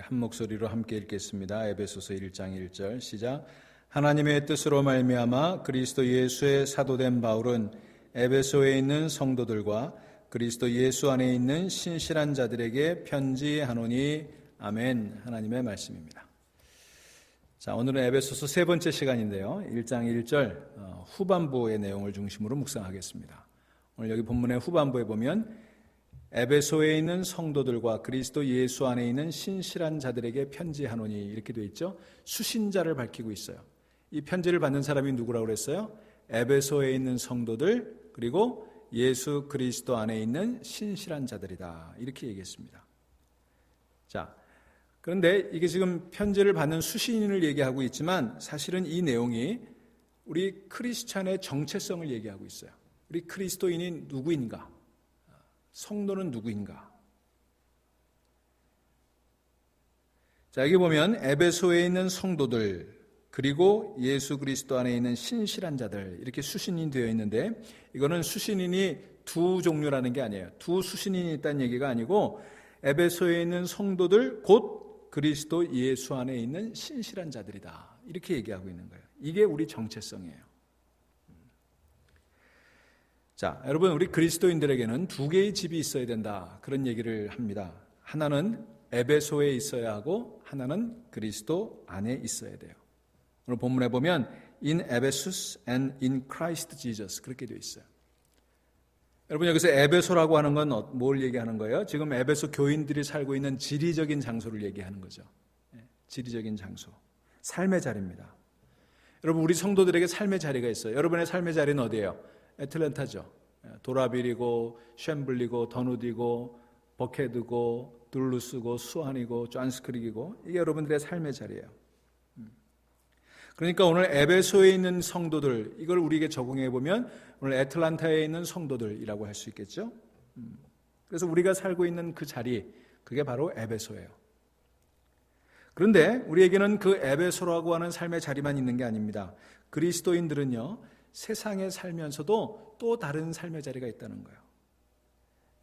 한 목소리로 함께 읽겠습니다. 에베소서 1장 1절 시작. 하나님의 뜻으로 말미암아 그리스도 예수의 사도된 바울은 에베소에 있는 성도들과 그리스도 예수 안에 있는 신실한 자들에게 편지하노니. 아멘. 하나님의 말씀입니다. 자, 오늘은 에베소서 세 번째 시간인데요. 1장 1절 후반부의 내용을 중심으로 묵상하겠습니다. 오늘 여기 본문의 후반부에 보면 에베소에 있는 성도들과 그리스도 예수 안에 있는 신실한 자들에게 편지하노니 이렇게 되어 있죠. 수신자를 밝히고 있어요. 이 편지를 받는 사람이 누구라고 그랬어요? 에베소에 있는 성도들 그리고 예수 그리스도 안에 있는 신실한 자들이다 이렇게 얘기했습니다. 자, 그런데 이게 지금 편지를 받는 수신인을 얘기하고 있지만 사실은 이 내용이 우리 크리스찬의 정체성을 얘기하고 있어요. 우리 그리스도인이 누구인가? 성도는 누구인가? 자, 여기 보면 에베소에 있는 성도들 그리고 예수 그리스도 안에 있는 신실한 자들 이렇게 수신인이 되어 있는데 이거는 수신인이 두 종류라는 게 아니에요. 두 수신인이 있다는 얘기가 아니고 에베소에 있는 성도들 곧 그리스도 예수 안에 있는 신실한 자들이다 이렇게 얘기하고 있는 거예요. 이게 우리 정체성이에요. 자, 여러분 우리 그리스도인들에게는 두 개의 집이 있어야 된다 그런 얘기를 합니다. 하나는 에베소에 있어야 하고 하나는 그리스도 안에 있어야 돼요. 오늘 본문에 보면 in Ephesus and in Christ Jesus 그렇게 되어 있어요. 여러분 여기서 에베소라고 하는 건 뭘 얘기하는 거예요? 지금 에베소 교인들이 살고 있는 지리적인 장소를 얘기하는 거죠. 지리적인 장소, 삶의 자리입니다. 여러분 우리 성도들에게 삶의 자리가 있어요. 여러분의 삶의 자리는 어디예요? 애틀랜타죠. 도라빌이고 쉔블리고 더누디고 버케드고 둘루스고 수완이고 존스크릭이고 이게 여러분들의 삶의 자리예요. 그러니까 오늘 에베소에 있는 성도들 이걸 우리에게 적용해 보면 오늘 애틀란타에 있는 성도들이라고 할 수 있겠죠. 그래서 우리가 살고 있는 그 자리 그게 바로 에베소예요. 그런데 우리에게는 그 에베소라고 하는 삶의 자리만 있는 게 아닙니다. 그리스도인들은요 세상에 살면서도 또 다른 삶의 자리가 있다는 거예요.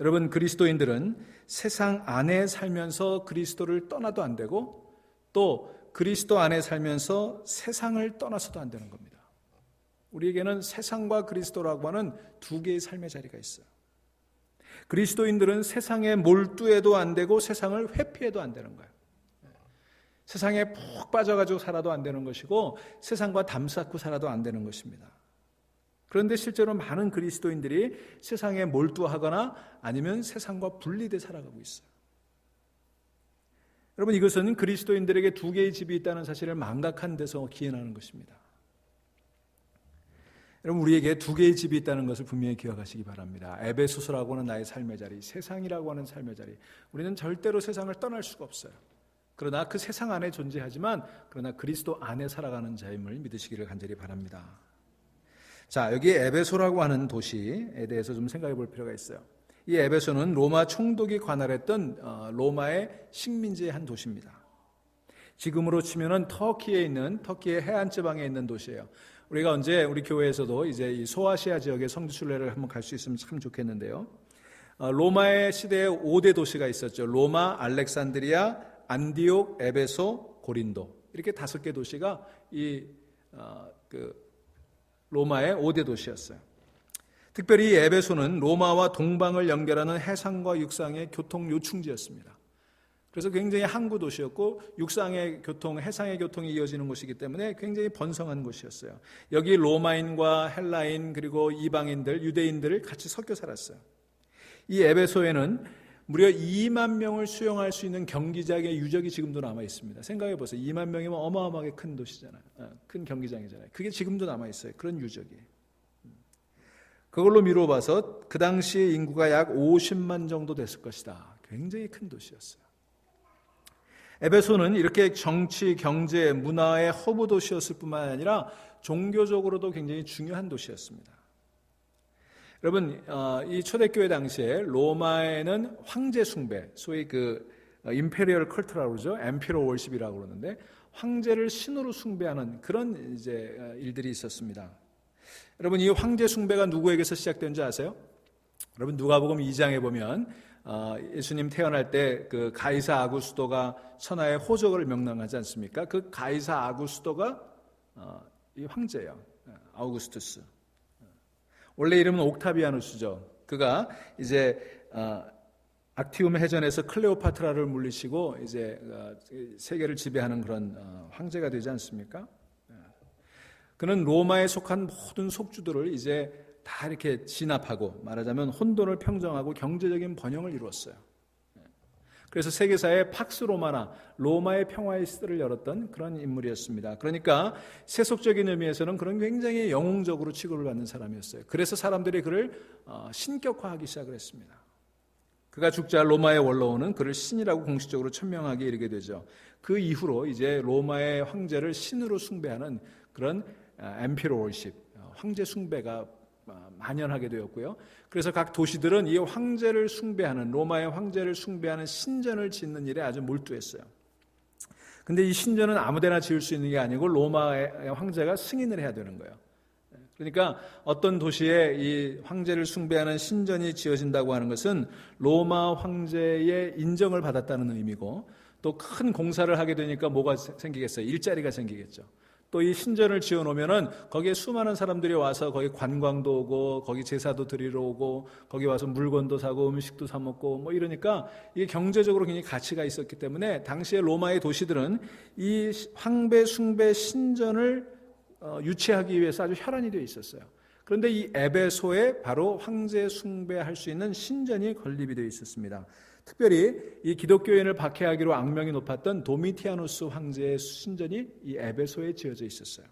여러분 그리스도인들은 세상 안에 살면서 그리스도를 떠나도 안 되고 또 그리스도 안에 살면서 세상을 떠나서도 안 되는 겁니다. 우리에게는 세상과 그리스도라고 하는 두 개의 삶의 자리가 있어요. 그리스도인들은 세상에 몰두해도 안 되고 세상을 회피해도 안 되는 거예요. 세상에 푹 빠져가지고 살아도 안 되는 것이고 세상과 담쌓고 살아도 안 되는 것입니다. 그런데 실제로 많은 그리스도인들이 세상에 몰두하거나 아니면 세상과 분리돼 살아가고 있어요. 여러분 이것은 그리스도인들에게 두 개의 집이 있다는 사실을 망각한 데서 기인하는 것입니다. 여러분 우리에게 두 개의 집이 있다는 것을 분명히 기억하시기 바랍니다. 에베소서라고 하는 나의 삶의 자리, 세상이라고 하는 삶의 자리. 우리는 절대로 세상을 떠날 수가 없어요. 그러나 그 세상 안에 존재하지만 그러나 그리스도 안에 살아가는 자임을 믿으시기를 간절히 바랍니다. 자, 여기 에베소라고 하는 도시에 대해서 좀 생각해 볼 필요가 있어요. 이 에베소는 로마 총독이 관할했던 로마의 식민지의 한 도시입니다. 지금으로 치면은 터키의 해안 지방에 있는 도시예요. 우리가 언제 우리 교회에서도 이제 이 소아시아 지역의 성지순례를 한번 갈 수 있으면 참 좋겠는데요. 로마의 시대에 5대 도시가 있었죠. 로마, 알렉산드리아, 안디옥, 에베소, 고린도 이렇게 5개 도시가 이 로마의 5대 도시였어요. 특별히 이 에베소는 로마와 동방을 연결하는 해상과 육상의 교통 요충지였습니다. 그래서 굉장히 항구 도시였고 육상의 교통, 해상의 교통이 이어지는 곳이기 때문에 굉장히 번성한 곳이었어요. 여기 로마인과 헬라인 그리고 이방인들, 유대인들을 같이 섞여 살았어요. 이 에베소에는 무려 2만 명을 수용할 수 있는 경기장의 유적이 지금도 남아 있습니다. 생각해 보세요. 2만 명이면 어마어마하게 큰 도시잖아요. 큰 경기장이잖아요. 그게 지금도 남아 있어요. 그런 유적이. 그걸로 미루어 봐서 그 당시의 인구가 약 50만 정도 됐을 것이다. 굉장히 큰 도시였어요. 에베소는 이렇게 정치, 경제, 문화의 허브 도시였을 뿐만 아니라 종교적으로도 굉장히 중요한 도시였습니다. 여러분, 이 초대교회 당시에 로마에는 황제 숭배, 소위 그 임페리얼 컬트라고 그러죠. 엠피러 월십이라고 그러는데 황제를 신으로 숭배하는 그런 이제 일들이 있었습니다. 여러분, 이 황제 숭배가 누구에게서 시작된지 아세요? 여러분, 누가복음 2장에 보면 예수님 태어날 때 그 가이사 아구스도가 천하의 호적을 명령하지 않습니까? 그 가이사 아구스도가 이 황제예요. 아우구스투스. 원래 이름은 옥타비아누스죠. 그가 이제 악티움 해전에서 클레오파트라를 물리치고 이제 세계를 지배하는 그런 황제가 되지 않습니까? 그는 로마에 속한 모든 속주들을 이제 다 이렇게 진압하고, 말하자면 혼돈을 평정하고 경제적인 번영을 이루었어요. 그래서 세계사의 팍스 로마나 로마의 평화의 시대를 열었던 그런 인물이었습니다. 그러니까 세속적인 의미에서는 그런 굉장히 영웅적으로 취급을 받는 사람이었어요. 그래서 사람들이 그를 신격화하기 시작을 했습니다. 그가 죽자 로마의 원로원은 그를 신이라고 공식적으로 천명하게 이르게 되죠. 그 이후로 이제 로마의 황제를 신으로 숭배하는 그런 엠피로 월십, 황제 숭배가 만연하게 되었고요. 그래서 각 도시들은 이 황제를 숭배하는, 로마의 황제를 숭배하는 신전을 짓는 일에 아주 몰두했어요. 근데 이 신전은 아무데나 지을 수 있는 게 아니고 로마의 황제가 승인을 해야 되는 거예요. 그러니까 어떤 도시에 이 황제를 숭배하는 신전이 지어진다고 하는 것은 로마 황제의 인정을 받았다는 의미고, 또 큰 공사를 하게 되니까 뭐가 생기겠어요? 일자리가 생기겠죠. 또 이 신전을 지어놓으면은 거기에 수많은 사람들이 와서 거기 관광도 오고, 거기 제사도 드리러 오고, 거기 와서 물건도 사고 음식도 사 먹고 뭐 이러니까 이게 경제적으로 굉장히 가치가 있었기 때문에 당시에 로마의 도시들은 이 황배 숭배 신전을 유치하기 위해서 아주 혈안이 되어 있었어요. 그런데 이 에베소에 바로 황제 숭배할 수 있는 신전이 건립이 되어 있었습니다. 특별히 이 기독교인을 박해하기로 악명이 높았던 도미티아누스 황제의 신전이 이 에베소에 지어져 있었어요.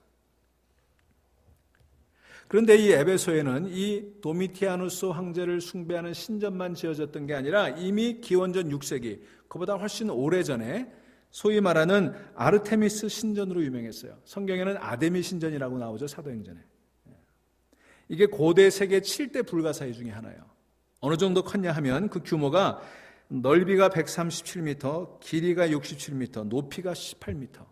그런데 이 에베소에는 이 도미티아누스 황제를 숭배하는 신전만 지어졌던 게 아니라 이미 기원전 6세기, 그보다 훨씬 오래전에 소위 말하는 아르테미스 신전으로 유명했어요. 성경에는 아데미 신전이라고 나오죠, 사도행전에. 이게 고대 세계 7대 불가사의 중에 하나예요. 어느 정도 컸냐 하면 그 규모가 넓이가 137m, 길이가 67m, 높이가 18m.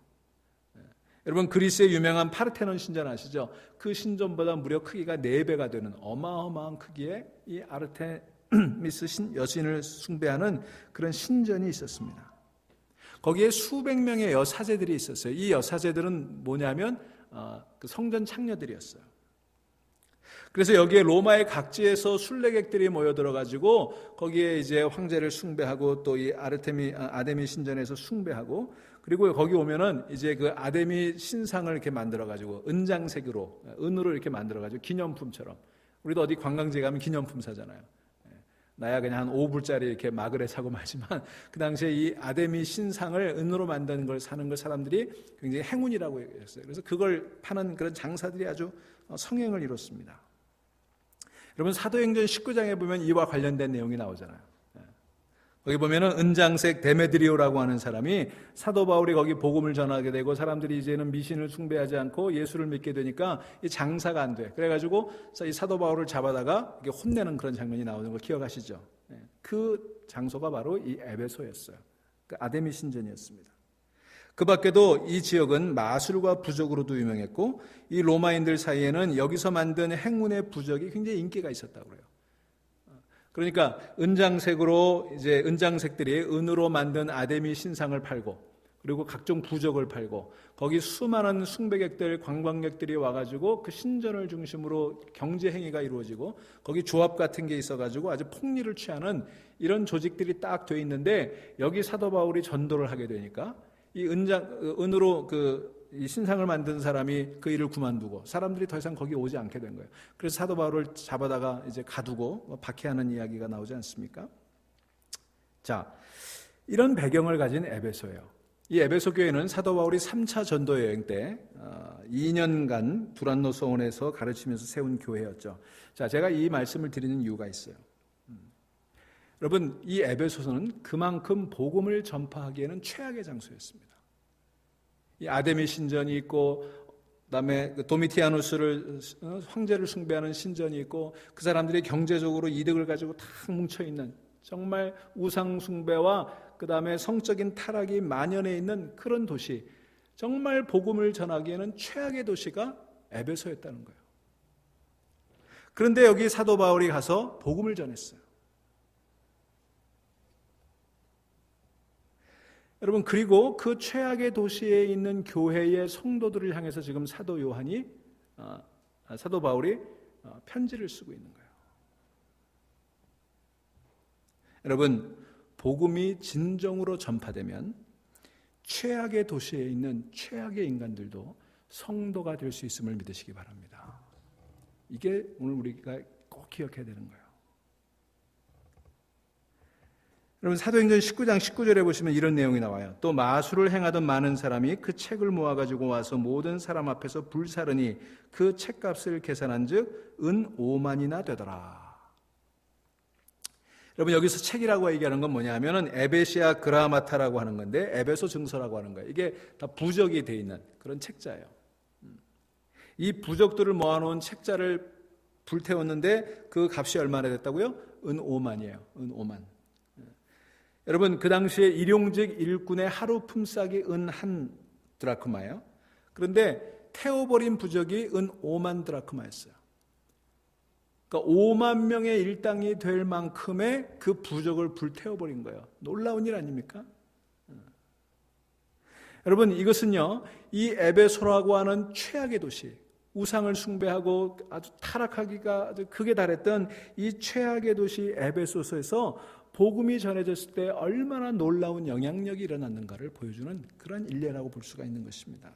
여러분 그리스의 유명한 파르테논 신전 아시죠? 그 신전보다 무려 크기가 4배가 되는 어마어마한 크기의 이 아르테미스 여신을 숭배하는 그런 신전이 있었습니다. 거기에 수백 명의 여사제들이 있었어요. 이 여사제들은 뭐냐면 그 성전 창녀들이었어요. 그래서 여기에 로마의 각지에서 순례객들이 모여들어가지고 거기에 이제 황제를 숭배하고 또 이 아데미 신전에서 숭배하고, 그리고 거기 오면은 이제 그 아데미 신상을 이렇게 만들어가지고 은장색으로, 은으로 이렇게 만들어가지고 기념품처럼, 우리도 어디 관광지에 가면 기념품 사잖아요. 나야 그냥 한 5불짜리 이렇게 마그레 사고 말지만 그 당시에 이 아데미 신상을 은으로 만드는 걸 사는 걸 사람들이 굉장히 행운이라고 했어요. 그래서 그걸 파는 그런 장사들이 아주 성행을 이뤘습니다. 여러분 사도행전 19장에 보면 이와 관련된 내용이 나오잖아요. 거기 보면은 은장색 데메드리오라고 하는 사람이 사도 바울이 거기 복음을 전하게 되고 사람들이 이제는 미신을 숭배하지 않고 예수를 믿게 되니까 이 장사가 안 돼. 그래가지고 이 사도 바울을 잡아다가 혼내는 그런 장면이 나오는 거 기억하시죠? 그 장소가 바로 이 에베소였어요. 그 아데미 신전이었습니다. 그 밖에도 이 지역은 마술과 부적으로도 유명했고, 이 로마인들 사이에는 여기서 만든 행운의 부적이 굉장히 인기가 있었다고 그래요. 그러니까 은장색으로 이제 은장색들이 은으로 만든 아데미 신상을 팔고, 그리고 각종 부적을 팔고, 거기 수많은 숭배객들, 관광객들이 와가지고 그 신전을 중심으로 경제 행위가 이루어지고, 거기 조합 같은 게 있어가지고 아주 폭리를 취하는 이런 조직들이 딱 돼 있는데, 여기 사도 바울이 전도를 하게 되니까 이 은으로 이 신상을 만든 사람이 그 일을 그만두고 사람들이 더 이상 거기 오지 않게 된 거예요. 그래서 사도 바울을 잡아다가 이제 가두고 박해하는 이야기가 나오지 않습니까? 자, 이런 배경을 가진 에베소예요. 이 에베소 교회는 사도 바울이 3차 전도 여행 때 2년간 두란노 소원에서 가르치면서 세운 교회였죠. 자, 제가 이 말씀을 드리는 이유가 있어요. 여러분, 이 에베소는 그만큼 복음을 전파하기에는 최악의 장소였습니다. 이 아데미 신전이 있고, 그다음에 도미티아누스를 황제를 숭배하는 신전이 있고, 그 사람들이 경제적으로 이득을 가지고 다 뭉쳐 있는 정말 우상 숭배와 그다음에 성적인 타락이 만연해 있는 그런 도시, 정말 복음을 전하기에는 최악의 도시가 에베소였다는 거예요. 그런데 여기 사도 바울이 가서 복음을 전했어요. 여러분, 그리고 그 최악의 도시에 있는 교회의 성도들을 향해서 지금 사도 바울이 편지를 쓰고 있는 거예요. 여러분, 복음이 진정으로 전파되면 최악의 도시에 있는 최악의 인간들도 성도가 될 수 있음을 믿으시기 바랍니다. 이게 오늘 우리가 꼭 기억해야 되는 거예요. 여러분, 사도행전 19장 19절에 보시면 이런 내용이 나와요. 또 마술을 행하던 많은 사람이 그 책을 모아가지고 와서 모든 사람 앞에서 불사르니 그 책값을 계산한 즉 은 5만이나 되더라. 여러분, 여기서 책이라고 얘기하는 건 뭐냐 하면은 에베시아 그라마타라고 하는 건데 에베소 증서라고 하는 거예요. 이게 다 부적이 돼 있는 그런 책자예요. 이 부적들을 모아놓은 책자를 불태웠는데 그 값이 얼마나 됐다고요? 은 5만이에요. 은 5만. 여러분, 그 당시에 일용직 일꾼의 하루 품삯이 은 1 드라크마예요. 그런데 태워버린 부적이 은 5만 드라크마였어요. 그러니까 5만 명의 일당이 될 만큼의 그 부적을 불태워버린 거예요. 놀라운 일 아닙니까? 여러분, 이것은요, 이 에베소라고 하는 최악의 도시, 우상을 숭배하고 아주 타락하기가 아주 극에 달했던 이 최악의 도시 에베소서에서 복음이 전해졌을 때 얼마나 놀라운 영향력이 일어났는가를 보여주는 그런 일례라고 볼 수가 있는 것입니다.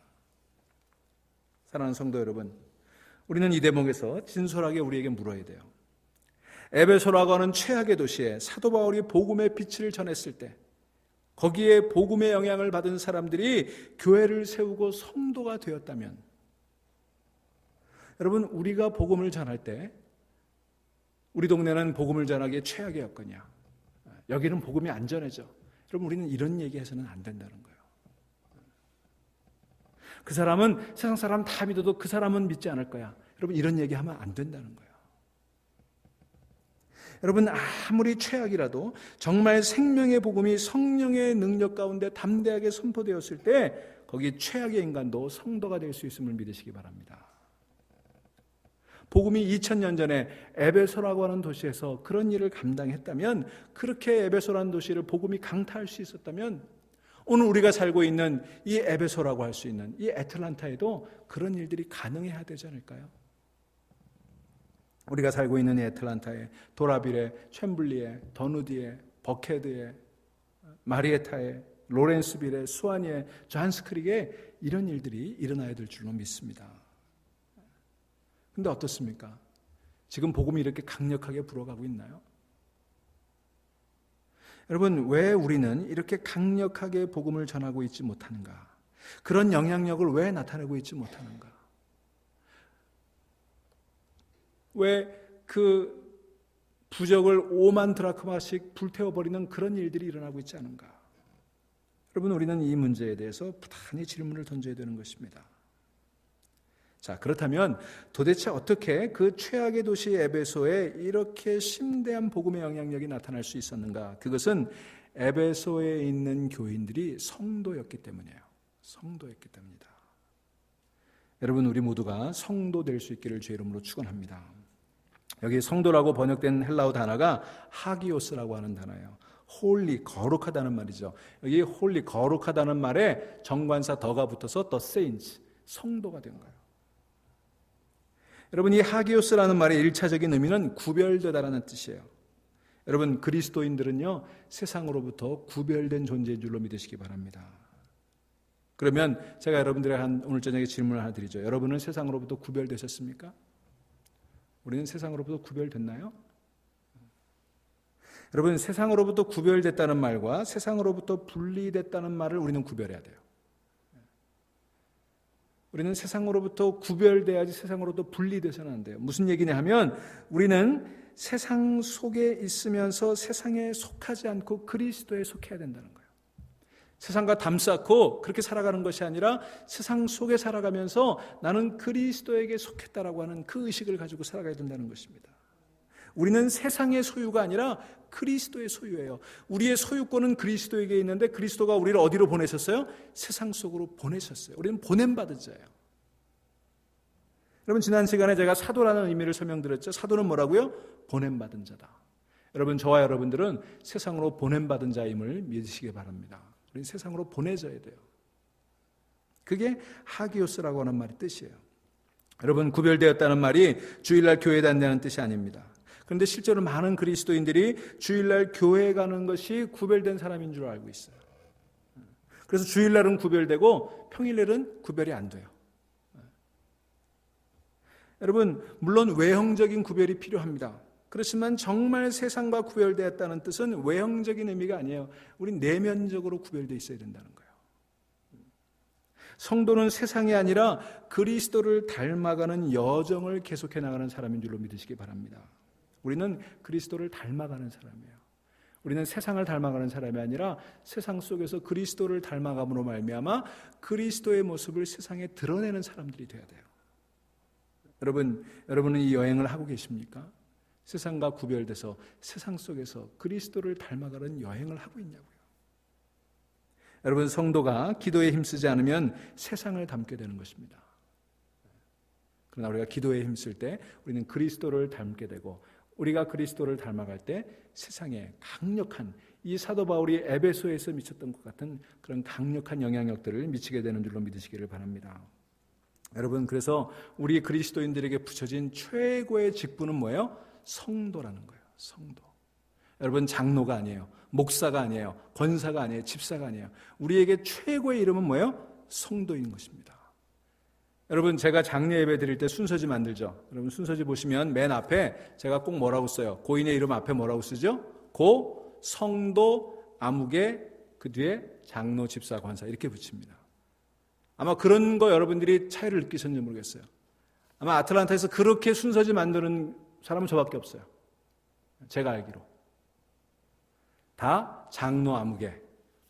사랑하는 성도 여러분, 우리는 이 대목에서 진솔하게 우리에게 물어야 돼요. 에베소라고 하는 최악의 도시에 사도 바울이 복음의 빛을 전했을 때 거기에 복음의 영향을 받은 사람들이 교회를 세우고 성도가 되었다면, 여러분, 우리가 복음을 전할 때 우리 동네는 복음을 전하기에 최악이었거냐, 여기는 복음이 안 전해져, 여러분, 우리는 이런 얘기해서는 안 된다는 거예요. 그 사람은 세상 사람 다 믿어도 그 사람은 믿지 않을 거야, 여러분, 이런 얘기하면 안 된다는 거예요. 여러분, 아무리 최악이라도 정말 생명의 복음이 성령의 능력 가운데 담대하게 선포되었을 때 거기 최악의 인간도 성도가 될 수 있음을 믿으시기 바랍니다. 복음이 2000년 전에 에베소라고 하는 도시에서 그런 일을 감당했다면, 그렇게 에베소라는 도시를 복음이 강타할 수 있었다면, 오늘 우리가 살고 있는 이 에베소라고 할 수 있는 이 애틀란타에도 그런 일들이 가능해야 되지 않을까요? 우리가 살고 있는 이 애틀란타에, 도라빌에, 챈블리에, 더누디에, 버케드에, 마리에타에, 로렌스빌에, 수완이에, 조한스크릭에 이런 일들이 일어나야 될 줄로 믿습니다. 근데 어떻습니까? 지금 복음이 이렇게 강력하게 불어가고 있나요? 여러분, 왜 우리는 이렇게 강력하게 복음을 전하고 있지 못하는가? 그런 영향력을 왜 나타내고 있지 못하는가? 왜 그 부적을 5만 드라크마씩 불태워버리는 그런 일들이 일어나고 있지 않은가? 여러분, 우리는 이 문제에 대해서 부단히 질문을 던져야 되는 것입니다. 자, 그렇다면 도대체 어떻게 그 최악의 도시 에베소에 이렇게 심대한 복음의 영향력이 나타날 수 있었는가? 그것은 에베소에 있는 교인들이 성도였기 때문이에요. 성도였기 때문이다. 여러분, 우리 모두가 성도 될 수 있기를 주의 이름으로 축원합니다. 여기 성도라고 번역된 헬라어 단어가 하기오스라고 하는 단어예요. 홀리, 거룩하다는 말이죠. 여기 홀리, 거룩하다는 말에 정관사 더가 붙어서 the saints, 성도가 된 거예요. 여러분, 이 하기오스라는 말의 1차적인 의미는 구별되다라는 뜻이에요. 여러분, 그리스도인들은요, 세상으로부터 구별된 존재인 줄로 믿으시기 바랍니다. 그러면 제가 여러분들에게 오늘 저녁에 질문을 하나 드리죠. 여러분은 세상으로부터 구별되셨습니까? 우리는 세상으로부터 구별됐나요? 여러분, 세상으로부터 구별됐다는 말과 세상으로부터 분리됐다는 말을 우리는 구별해야 돼요. 우리는 세상으로부터 구별돼야지 세상으로부터 분리돼서는 안 돼요. 무슨 얘기냐 하면, 우리는 세상 속에 있으면서 세상에 속하지 않고 그리스도에 속해야 된다는 거예요. 세상과 담쌓고 그렇게 살아가는 것이 아니라 세상 속에 살아가면서 나는 그리스도에게 속했다라고 하는 그 의식을 가지고 살아가야 된다는 것입니다. 우리는 세상의 소유가 아니라 그리스도의 소유예요. 우리의 소유권은 그리스도에게 있는데 그리스도가 우리를 어디로 보내셨어요? 세상 속으로 보내셨어요. 우리는 보냄받은 자예요. 여러분, 지난 시간에 제가 사도라는 의미를 설명드렸죠. 사도는 뭐라고요? 보냄받은 자다. 여러분, 저와 여러분들은 세상으로 보냄받은 자임을 믿으시기 바랍니다. 우리는 세상으로 보내져야 돼요. 그게 하기오스라고 하는 말의 뜻이에요. 여러분, 구별되었다는 말이 주일날 교회에 다닌다는 뜻이 아닙니다. 그런데 실제로 많은 그리스도인들이 주일날 교회에 가는 것이 구별된 사람인 줄 알고 있어요. 그래서 주일날은 구별되고 평일날은 구별이 안 돼요. 여러분, 물론 외형적인 구별이 필요합니다. 그렇지만 정말 세상과 구별되었다는 뜻은 외형적인 의미가 아니에요. 우린 내면적으로 구별되어 있어야 된다는 거예요. 성도는 세상이 아니라 그리스도를 닮아가는 여정을 계속해 나가는 사람인 줄로 믿으시기 바랍니다. 우리는 그리스도를 닮아가는 사람이에요. 우리는 세상을 닮아가는 사람이 아니라 세상 속에서 그리스도를 닮아감으로 말미암아 그리스도의 모습을 세상에 드러내는 사람들이 되어야 돼요. 여러분은 이 여행을 하고 계십니까? 세상과 구별돼서 세상 속에서 그리스도를 닮아가는 여행을 하고 있냐고요. 여러분, 성도가 기도에 힘쓰지 않으면 세상을 닮게 되는 것입니다. 그러나 우리가 기도에 힘쓸 때 우리는 그리스도를 닮게 되고, 우리가 그리스도를 닮아갈 때 세상에 강력한, 이 사도 바울이 에베소에서 미쳤던 것 같은 그런 강력한 영향력들을 미치게 되는 줄로 믿으시기를 바랍니다. 여러분, 그래서 우리 그리스도인들에게 붙여진 최고의 직분은 뭐예요? 성도라는 거예요. 성도. 여러분, 장로가 아니에요. 목사가 아니에요. 권사가 아니에요. 집사가 아니에요. 우리에게 최고의 이름은 뭐예요? 성도인 것입니다. 여러분, 제가 장례 예배 드릴 때 순서지 만들죠. 여러분, 순서지 보시면 맨 앞에 제가 꼭 뭐라고 써요? 고인의 이름 앞에 뭐라고 쓰죠? 고, 성도, 아무개, 그 뒤에 장로, 집사, 권사 이렇게 붙입니다. 아마 그런 거 여러분들이 차이를 느끼셨는지 모르겠어요. 아마 아틀란타에서 그렇게 순서지 만드는 사람은 저밖에 없어요. 제가 알기로. 다 장로 아무개,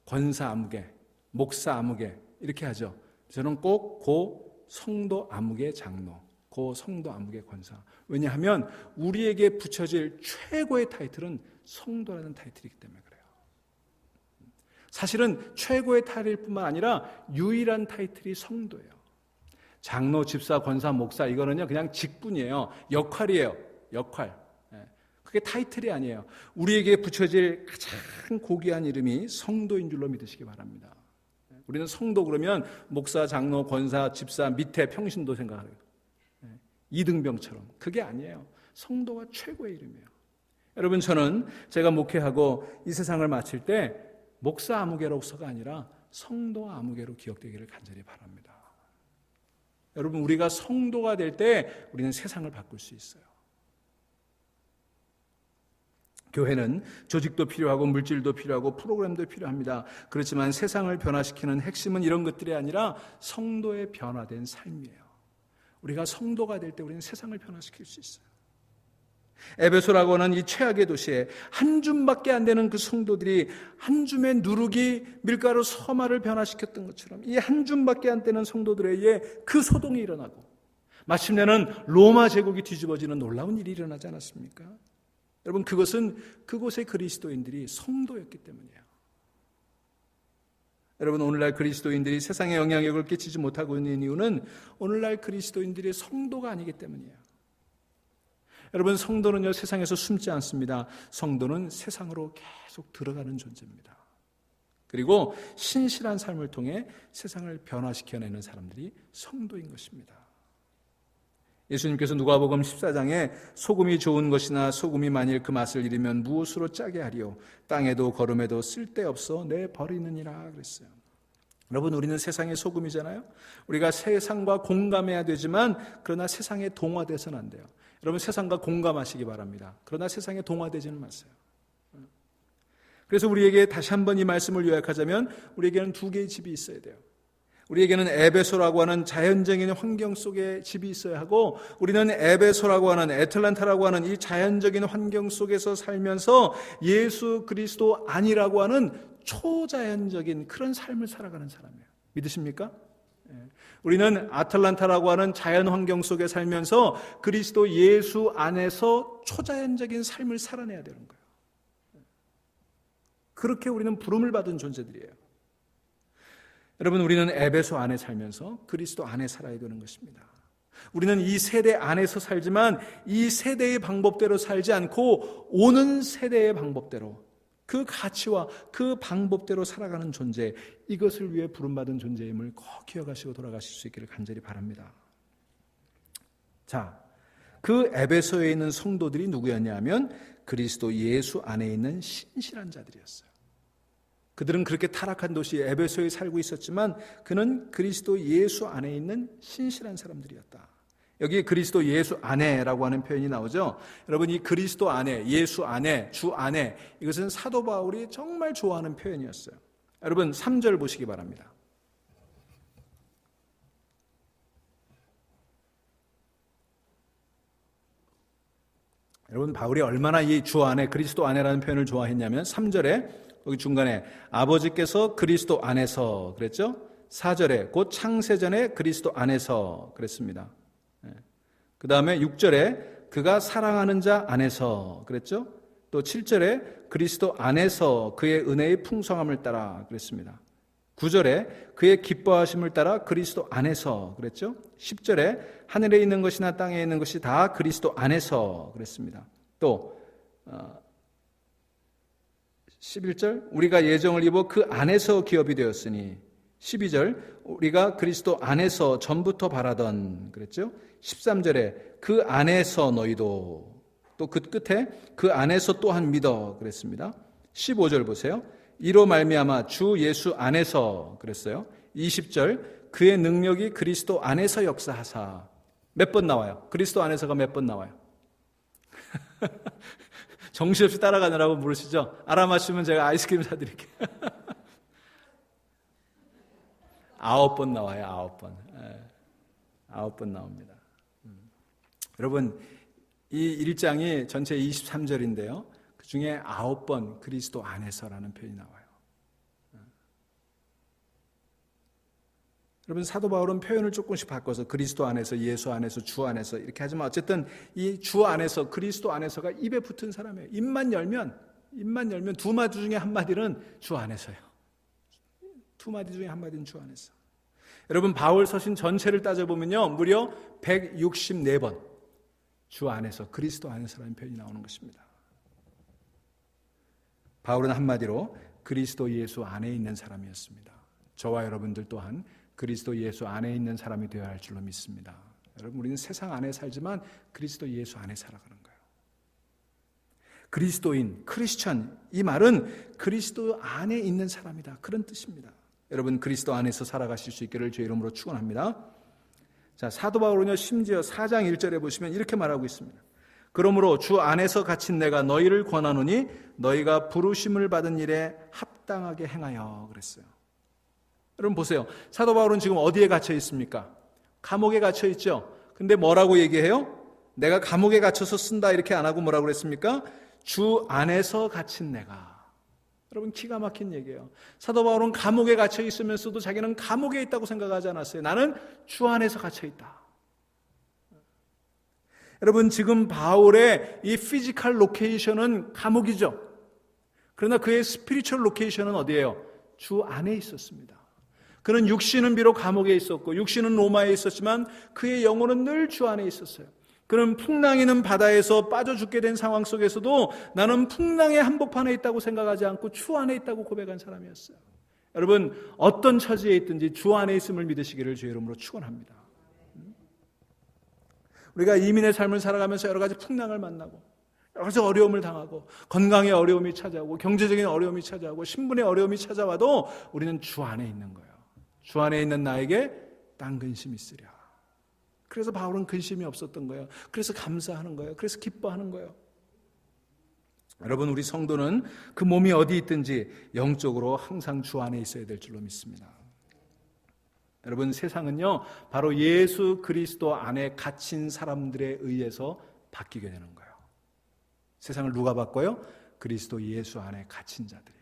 권사 아무개, 목사 아무개 이렇게 하죠. 저는 꼭 고 성도 아무개 장로, 고 성도 아무개 권사. 왜냐하면 우리에게 붙여질 최고의 타이틀은 성도라는 타이틀이기 때문에 그래요. 사실은 최고의 타이틀일 뿐만 아니라 유일한 타이틀이 성도예요. 장로, 집사, 권사, 목사 이거는요 그냥 직분이에요. 역할이에요. 역할. 그게 타이틀이 아니에요. 우리에게 붙여질 가장 고귀한 이름이 성도인 줄로 믿으시기 바랍니다. 우리는 성도 그러면 목사, 장로, 권사, 집사 밑에 평신도 생각해요. 이등병처럼. 그게 아니에요. 성도가 최고의 이름이에요. 여러분, 저는 제가 목회하고 이 세상을 마칠 때 목사 아무개로서가 아니라 성도 아무개로 기억되기를 간절히 바랍니다. 여러분, 우리가 성도가 될 때 우리는 세상을 바꿀 수 있어요. 교회는 조직도 필요하고 물질도 필요하고 프로그램도 필요합니다. 그렇지만 세상을 변화시키는 핵심은 이런 것들이 아니라 성도의 변화된 삶이에요. 우리가 성도가 될 때 우리는 세상을 변화시킬 수 있어요. 에베소라고 하는 이 최악의 도시에 한 줌밖에 안 되는 그 성도들이 한 줌의 누룩이 밀가루 서마를 변화시켰던 것처럼 이 한 줌밖에 안 되는 성도들에 의해 그 소동이 일어나고 마침내는 로마 제국이 뒤집어지는 놀라운 일이 일어나지 않았습니까? 여러분, 그것은 그곳의 그리스도인들이 성도였기 때문이에요. 여러분, 오늘날 그리스도인들이 세상에 영향력을 끼치지 못하고 있는 이유는 오늘날 그리스도인들이 성도가 아니기 때문이에요. 여러분, 성도는요 세상에서 숨지 않습니다. 성도는 세상으로 계속 들어가는 존재입니다. 그리고 신실한 삶을 통해 세상을 변화시켜내는 사람들이 성도인 것입니다. 예수님께서 누가복음 14장에 소금이 좋은 것이나 소금이 만일 그 맛을 잃으면 무엇으로 짜게 하리요? 땅에도 거름에도 쓸데없어 내버리느니라 그랬어요. 여러분, 우리는 세상의 소금이잖아요. 우리가 세상과 공감해야 되지만 그러나 세상에 동화돼서는 안 돼요. 여러분, 세상과 공감하시기 바랍니다. 그러나 세상에 동화되지는 마세요. 그래서 우리에게 다시 한번 이 말씀을 요약하자면 우리에게는 두 개의 집이 있어야 돼요. 우리에게는 에베소라고 하는 자연적인 환경 속에 집이 있어야 하고, 우리는 에베소라고 하는 애틀란타라고 하는 이 자연적인 환경 속에서 살면서 예수 그리스도 아니라고 하는 초자연적인 그런 삶을 살아가는 사람이에요. 믿으십니까? 우리는 아틀란타라고 하는 자연 환경 속에 살면서 그리스도 예수 안에서 초자연적인 삶을 살아내야 되는 거예요. 그렇게 우리는 부름을 받은 존재들이에요. 여러분, 우리는 에베소 안에 살면서 그리스도 안에 살아야 되는 것입니다. 우리는 이 세대 안에서 살지만 이 세대의 방법대로 살지 않고 오는 세대의 방법대로, 그 가치와 그 방법대로 살아가는 존재, 이것을 위해 부름받은 존재임을 꼭 기억하시고 돌아가실 수 있기를 간절히 바랍니다. 자, 그 에베소에 있는 성도들이 누구였냐면 그리스도 예수 안에 있는 신실한 자들이었어요. 그들은 그렇게 타락한 도시 에베소에 살고 있었지만 그는 그리스도 예수 안에 있는 신실한 사람들이었다. 여기에 그리스도 예수 안에라고 하는 표현이 나오죠. 여러분, 이 그리스도 안에, 예수 안에, 주 안에, 이것은 사도 바울이 정말 좋아하는 표현이었어요. 여러분 3절 보시기 바랍니다. 여러분, 바울이 얼마나 이 주 안에, 그리스도 안에라는 표현을 좋아했냐면 3절에 여기 중간에 아버지께서 그리스도 안에서 그랬죠. 4절에 곧 창세전에 그리스도 안에서 그랬습니다. 그 다음에 6절에 그가 사랑하는 자 안에서 그랬죠. 또 7절에 그리스도 안에서 그의 은혜의 풍성함을 따라 그랬습니다. 9절에 그의 기뻐하심을 따라 그리스도 안에서 그랬죠. 10절에 하늘에 있는 것이나 땅에 있는 것이 다 그리스도 안에서 그랬습니다. 또 11절 우리가 예정을 입어 그 안에서 기업이 되었으니, 12절 우리가 그리스도 안에서 전부터 바라던 그랬죠. 13절에 그 안에서 너희도, 또 그 끝에 그 안에서 또한 믿어 그랬습니다. 15절 보세요. 이로 말미암아 주 예수 안에서 그랬어요. 20절 그의 능력이 그리스도 안에서 역사하사. 몇 번 나와요? 그리스도 안에서가 몇 번 나와요? 정신없이 따라가느라고 물으시죠? 알아맞히면 제가 아이스크림 사드릴게요. 9번 나와요. 9번. 9번 나옵니다. 여러분, 이 1장이 전체 23절인데요. 그 중에 9번 그리스도 안에서라는 표현이 나와요. 여러분, 사도 바울은 표현을 조금씩 바꿔서 그리스도 안에서, 예수 안에서, 주 안에서 이렇게 하지만 어쨌든 이 주 안에서, 그리스도 안에서가 입에 붙은 사람이에요. 입만 열면 두 마디 중에 한 마디는 주 안에서요. 두 마디 중에 한 마디는 주 안에서. 여러분, 바울 서신 전체를 따져보면요, 무려 164번 주 안에서, 그리스도 안에서라는 표현이 나오는 것입니다. 바울은 한마디로 그리스도 예수 안에 있는 사람이었습니다. 저와 여러분들 또한 그리스도 예수 안에 있는 사람이 되어야 할 줄로 믿습니다. 여러분, 우리는 세상 안에 살지만 그리스도 예수 안에 살아가는 거예요. 그리스도인, 크리스천, 이 말은 그리스도 안에 있는 사람이다, 그런 뜻입니다. 여러분, 그리스도 안에서 살아가실 수 있기를 주의 이름으로 축원합니다. 자, 사도 바울은요, 심지어 4장 1절에 보시면 이렇게 말하고 있습니다. 그러므로 주 안에서 갇힌 내가 너희를 권하노니 너희가 부르심을 받은 일에 합당하게 행하여 그랬어요. 여러분 보세요. 사도 바울은 지금 어디에 갇혀 있습니까? 감옥에 갇혀 있죠. 근데 뭐라고 얘기해요? 내가 감옥에 갇혀서 쓴다 이렇게 안 하고 뭐라고 그랬습니까? 주 안에서 갇힌 내가. 여러분, 기가 막힌 얘기예요. 사도 바울은 감옥에 갇혀 있으면서도 자기는 감옥에 있다고 생각하지 않았어요. 나는 주 안에서 갇혀 있다. 여러분, 지금 바울의 이 피지컬 로케이션은 감옥이죠. 그러나 그의 스피리추얼 로케이션은 어디예요? 주 안에 있었습니다. 그는 육신은 비록 감옥에 있었고 육신은 로마에 있었지만 그의 영혼은 늘 주 안에 있었어요. 그는 풍랑이는 바다에서 빠져 죽게 된 상황 속에서도 나는 풍랑의 한복판에 있다고 생각하지 않고 주 안에 있다고 고백한 사람이었어요. 여러분, 어떤 처지에 있든지 주 안에 있음을 믿으시기를 주의 이름으로 축원합니다. 우리가 이민의 삶을 살아가면서 여러 가지 풍랑을 만나고 여러 가지 어려움을 당하고 건강의 어려움이 찾아오고 경제적인 어려움이 찾아오고 신분의 어려움이 찾아와도 우리는 주 안에 있는 거예요. 주 안에 있는 나에게 딴 근심이 있으랴. 그래서 바울은 근심이 없었던 거예요. 그래서 감사하는 거예요. 그래서 기뻐하는 거예요. 여러분, 우리 성도는 그 몸이 어디 있든지 영적으로 항상 주 안에 있어야 될 줄로 믿습니다. 여러분, 세상은요 바로 예수 그리스도 안에 갇힌 사람들에 의해서 바뀌게 되는 거예요. 세상을 누가 바꿔요? 그리스도 예수 안에 갇힌 자들이.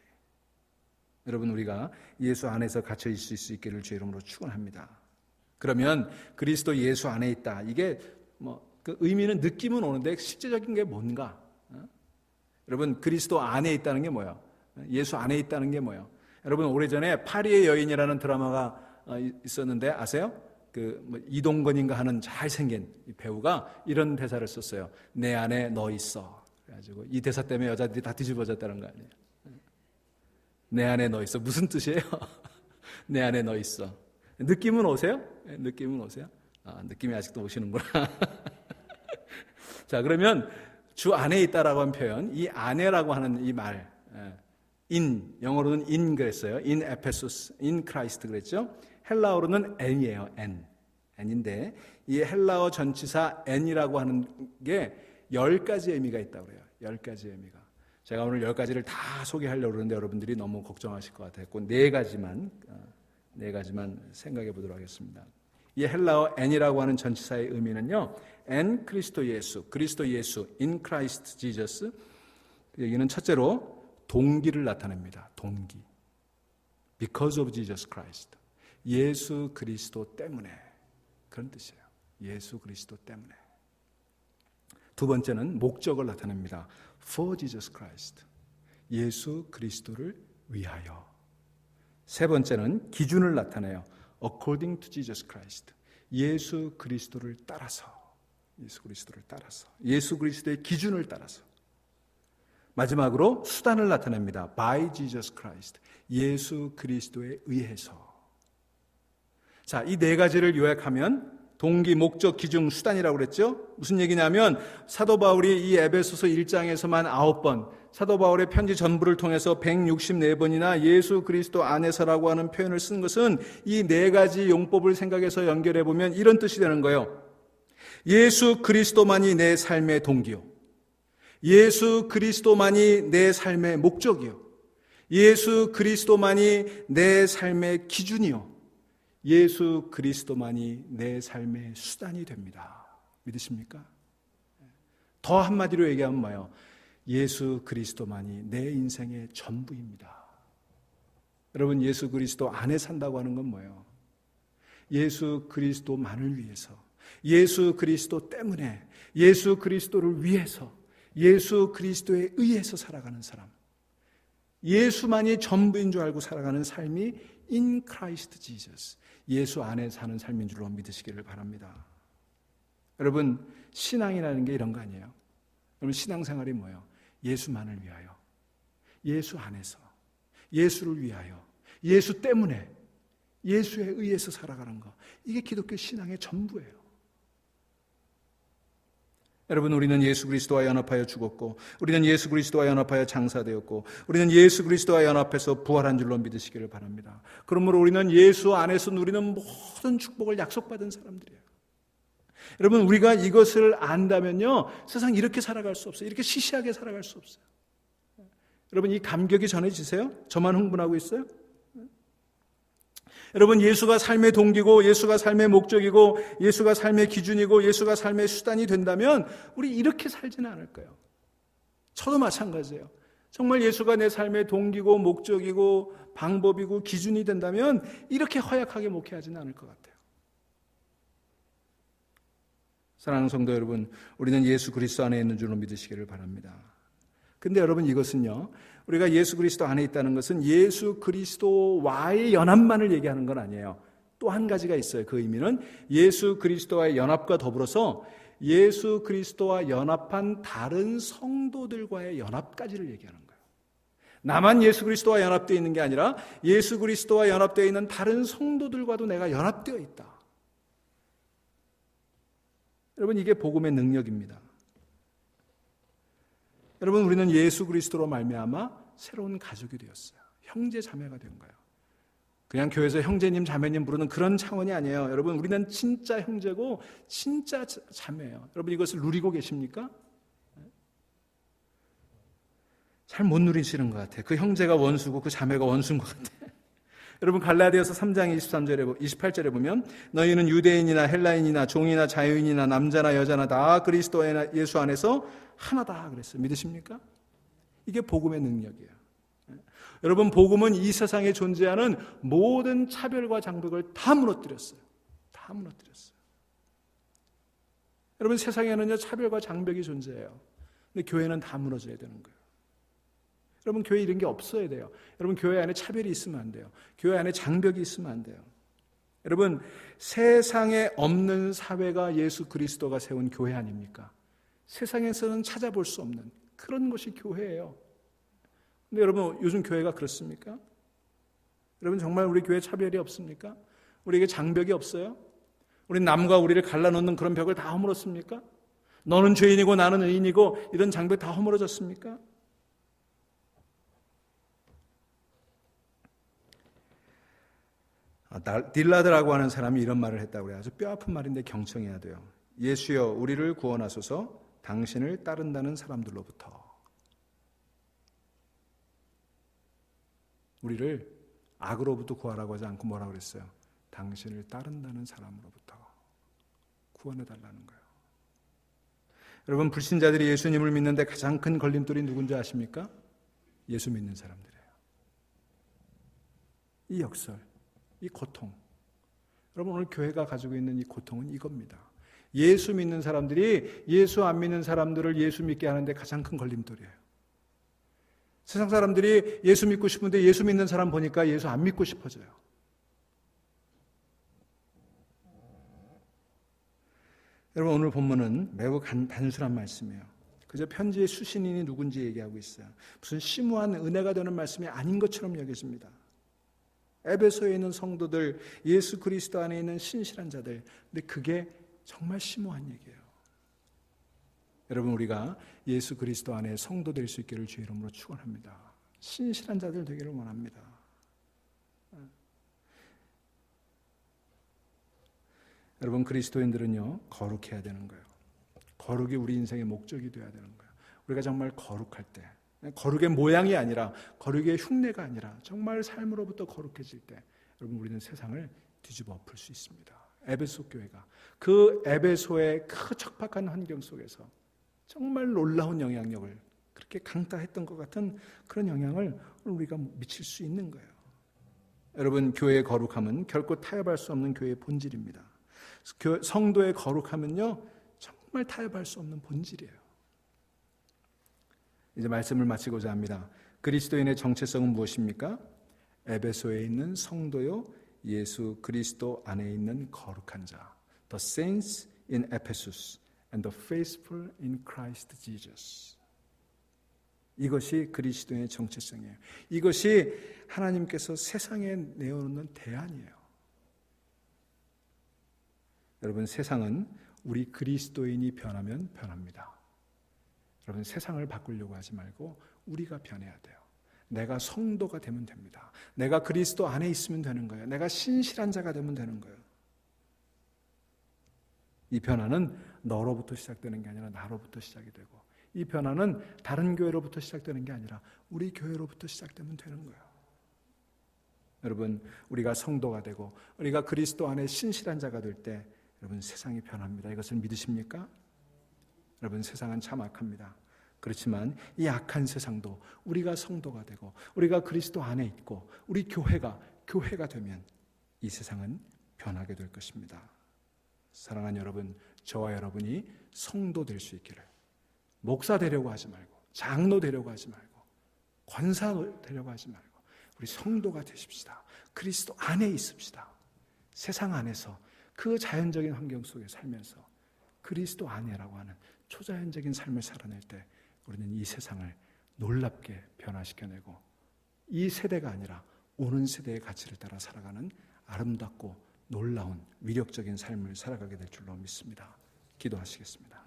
여러분, 우리가 예수 안에서 갇혀 있을 수 있기를 주의 이름으로 축원합니다. 그러면 그리스도 예수 안에 있다, 이게 그 의미는 느낌은 오는데 실제적인 게 뭔가? 여러분, 그리스도 안에 있다는 게 뭐예요? 예수 안에 있다는 게 뭐예요? 여러분, 오래전에 파리의 여인이라는 드라마가 있었는데 아세요? 이동건인가 하는 잘생긴 배우가 이런 대사를 썼어요. 내 안에 너 있어. 그래가지고 이 대사 때문에 여자들이 다 뒤집어졌다는 거 아니에요? 내 안에 너 있어. 무슨 뜻이에요? 내 안에 너 있어. 느낌은 오세요? 느낌은 오세요? 느낌이 아직도 오시는구나. 자, 그러면 주 안에 있다라고 하는 표현, 이 안에라고 하는 이 말, in, 영어로는 in 그랬어요. in Ephesus, in Christ 그랬죠. 헬라어로는 n이에요. n인데 이 헬라어 전치사 n이라고 하는 게 10가지 의미가 있다고 그래요. 10가지 의미가. 제가 오늘 10가지를 다 소개하려고 그러는데 여러분들이 너무 걱정하실 것 같아요. 4가지만 생각해 보도록 하겠습니다. 이 헬라어 n이라고 하는 전치사의 의미는요. n 그리스도 예수, 그리스도 예수, in Christ Jesus. 여기는 첫째로 동기를 나타냅니다. 동기. Because of Jesus Christ. 예수 그리스도 때문에. 그런 뜻이에요. 예수 그리스도 때문에. 두 번째는 목적을 나타냅니다. For Jesus Christ. 예수 그리스도를 위하여. 세 번째는 기준을 나타내요. According to Jesus Christ. 예수 그리스도를 따라서. 예수 그리스도를 따라서. 예수 그리스도의 기준을 따라서. 마지막으로 수단을 나타냅니다. By Jesus Christ. 예수 그리스도에 의해서. 자, 이 4가지를 요약하면 동기, 목적, 기준, 수단이라고 그랬죠? 무슨 얘기냐면 사도 바울이 이 에베소서 1장에서만 9번, 사도 바울의 편지 전부를 통해서 164번이나 예수 그리스도 안에서라고 하는 표현을 쓴 것은 이 4가지 용법을 생각해서 연결해 보면 이런 뜻이 되는 거예요. 예수 그리스도만이 내 삶의 동기요. 예수 그리스도만이 내 삶의 목적이요. 예수 그리스도만이 내 삶의 기준이요. 예수 그리스도만이 내 삶의 수단이 됩니다. 믿으십니까? 더 한마디로 얘기하면 뭐예요? 예수 그리스도만이 내 인생의 전부입니다. 여러분, 예수 그리스도 안에 산다고 하는 건 뭐예요? 예수 그리스도만을 위해서, 예수 그리스도 때문에, 예수 그리스도를 위해서, 예수 그리스도에 의해서 살아가는 사람, 예수만이 전부인 줄 알고 살아가는 삶이 in Christ Jesus, 예수 안에 사는 삶인 줄로 믿으시기를 바랍니다. 여러분, 신앙이라는 게 이런 거 아니에요? 여러분, 신앙생활이 뭐예요? 예수만을 위하여, 예수 안에서, 예수를 위하여, 예수 때문에, 예수에 의해서 살아가는 거, 이게 기독교 신앙의 전부예요. 여러분, 우리는 예수 그리스도와 연합하여 죽었고, 우리는 예수 그리스도와 연합하여 장사되었고, 우리는 예수 그리스도와 연합해서 부활한 줄로 믿으시기를 바랍니다. 그러므로 우리는 예수 안에서 누리는 모든 축복을 약속받은 사람들이에요. 여러분, 우리가 이것을 안다면요, 세상 이렇게 살아갈 수 없어요. 이렇게 시시하게 살아갈 수 없어요. 여러분, 이 감격이 전해지세요? 저만 흥분하고 있어요? 여러분, 예수가 삶의 동기고, 예수가 삶의 목적이고, 예수가 삶의 기준이고, 예수가 삶의 수단이 된다면 우리 이렇게 살지는 않을 거예요. 저도 마찬가지예요. 정말 예수가 내 삶의 동기고, 목적이고, 방법이고, 기준이 된다면 이렇게 허약하게 목회하지는 않을 것 같아요. 사랑하는 성도 여러분, 우리는 예수 그리스도 안에 있는 줄로 믿으시기를 바랍니다. 근데 여러분, 이것은요, 우리가 예수 그리스도 안에 있다는 것은 예수 그리스도와의 연합만을 얘기하는 건 아니에요. 또 한 가지가 있어요. 그 의미는 예수 그리스도와의 연합과 더불어서 예수 그리스도와 연합한 다른 성도들과의 연합까지를 얘기하는 거예요. 나만 예수 그리스도와 연합되어 있는 게 아니라 예수 그리스도와 연합되어 있는 다른 성도들과도 내가 연합되어 있다. 여러분, 이게 복음의 능력입니다. 여러분, 우리는 예수 그리스도로 말미암아 새로운 가족이 되었어요. 형제 자매가 된 거예요. 그냥 교회에서 형제님 자매님 부르는 그런 차원이 아니에요. 여러분, 우리는 진짜 형제고 진짜 자매예요. 여러분, 이것을 누리고 계십니까? 잘 못 누리시는 것 같아요. 그 형제가 원수고 그 자매가 원수인 것 같아요. 여러분, 갈라디아서 3장 28절에 보면 너희는 유대인이나 헬라인이나 종이나 자유인이나 남자나 여자나 다 그리스도 예수 안에서 하나다 그랬어요. 믿으십니까? 이게 복음의 능력이에요. 여러분, 복음은 이 세상에 존재하는 모든 차별과 장벽을 다 무너뜨렸어요. 다 무너뜨렸어요. 여러분, 세상에는요, 차별과 장벽이 존재해요. 근데 교회는 다 무너져야 되는 거예요. 여러분, 교회 이런 게 없어야 돼요. 여러분, 교회 안에 차별이 있으면 안 돼요. 교회 안에 장벽이 있으면 안 돼요. 여러분, 세상에 없는 사회가 예수 그리스도가 세운 교회 아닙니까? 세상에서는 찾아볼 수 없는 그런 것이 교회예요. 근데 여러분, 요즘 교회가 그렇습니까? 여러분, 정말 우리 교회 차별이 없습니까? 우리에게 장벽이 없어요? 우리 남과 우리를 갈라놓는 그런 벽을 다 허물었습니까? 너는 죄인이고 나는 의인이고 이런 장벽 다 허물어졌습니까? 딜라드라고 하는 사람이 이런 말을 했다고 그래요. 아주 뼈아픈 말인데 경청해야 돼요. 예수여, 우리를 구원하소서. 당신을 따른다는 사람들로부터. 우리를 악으로부터 구하라고 하지 않고 뭐라고 그랬어요? 당신을 따른다는 사람으로부터 구원해달라는 거예요. 여러분, 불신자들이 예수님을 믿는데 가장 큰 걸림돌이 누군지 아십니까? 예수 믿는 사람들이에요. 이 역설, 이 고통. 여러분, 오늘 교회가 가지고 있는 이 고통은 이겁니다. 예수 믿는 사람들이 예수 안 믿는 사람들을 예수 믿게 하는데 가장 큰 걸림돌이에요. 세상 사람들이 예수 믿고 싶은데 예수 믿는 사람 보니까 예수 안 믿고 싶어져요. 여러분, 오늘 본문은 매우 단순한 말씀이에요. 그저 편지의 수신인이 누군지 얘기하고 있어요. 무슨 심오한 은혜가 되는 말씀이 아닌 것처럼 여겨집니다. 에베소에 있는 성도들, 예수 그리스도 안에 있는 신실한 자들, 근데 그게 정말 심오한 얘기예요. 여러분, 우리가 예수 그리스도 안에 성도 될 수 있기를 주의 이름으로 축원합니다. 신실한 자들 되기를 원합니다. 여러분, 그리스도인들은요, 거룩해야 되는 거예요. 거룩이 우리 인생의 목적이 되어야 되는 거예요. 우리가 정말 거룩할 때, 거룩의 모양이 아니라, 거룩의 흉내가 아니라 정말 삶으로부터 거룩해질 때, 여러분, 우리는 세상을 뒤집어 엎을 수 있습니다. 에베소 교회가 그 에베소의 그 척박한 환경 속에서 정말 놀라운 영향력을, 그렇게 강타했던 것 같은 그런 영향을 우리가 미칠 수 있는 거예요. 여러분, 교회의 거룩함은 결코 타협할 수 없는 교회의 본질입니다. 성도의 거룩함은요, 정말 타협할 수 없는 본질이에요. 이제 말씀을 마치고자 합니다. 그리스도인의 정체성은 무엇입니까? 에베소에 있는 성도요, 예수 그리스도 안에 있는 거룩한 자. The saints in Ephesus and the faithful in Christ Jesus. 이것이 그리스도의 정체성이에요. 이것이 하나님께서 세상에 내어놓는 대안이에요. 여러분, 세상은 우리 그리스도인이 변하면 변합니다. 여러분, 세상을 바꾸려고 하지 말고 우리가 변해야 돼요. 내가 성도가 되면 됩니다. 내가 그리스도 안에 있으면 되는 거예요. 내가 신실한 자가 되면 되는 거예요. 이 변화는 너로부터 시작되는 게 아니라 나로부터 시작이 되고, 이 변화는 다른 교회로부터 시작되는 게 아니라 우리 교회로부터 시작되면 되는 거예요. 여러분, 우리가 성도가 되고 우리가 그리스도 안에 신실한 자가 될 때 여러분, 세상이 변합니다. 이것을 믿으십니까? 여러분, 세상은 참 악합니다. 그렇지만 이 악한 세상도 우리가 성도가 되고 우리가 그리스도 안에 있고 우리 교회가 되면 이 세상은 변하게 될 것입니다. 사랑하는 여러분, 저와 여러분이 성도 될 수 있기를, 목사 되려고 하지 말고, 장로 되려고 하지 말고, 권사 되려고 하지 말고 우리 성도가 되십시다. 그리스도 안에 있읍시다. 세상 안에서 그 자연적인 환경 속에 살면서 그리스도 안에라고 하는 초자연적인 삶을 살아낼 때 우리는 이 세상을 놀랍게 변화시켜내고 이 세대가 아니라 오는 세대의 가치를 따라 살아가는 아름답고 놀라운 위력적인 삶을 살아가게 될 줄로 믿습니다. 기도하시겠습니다.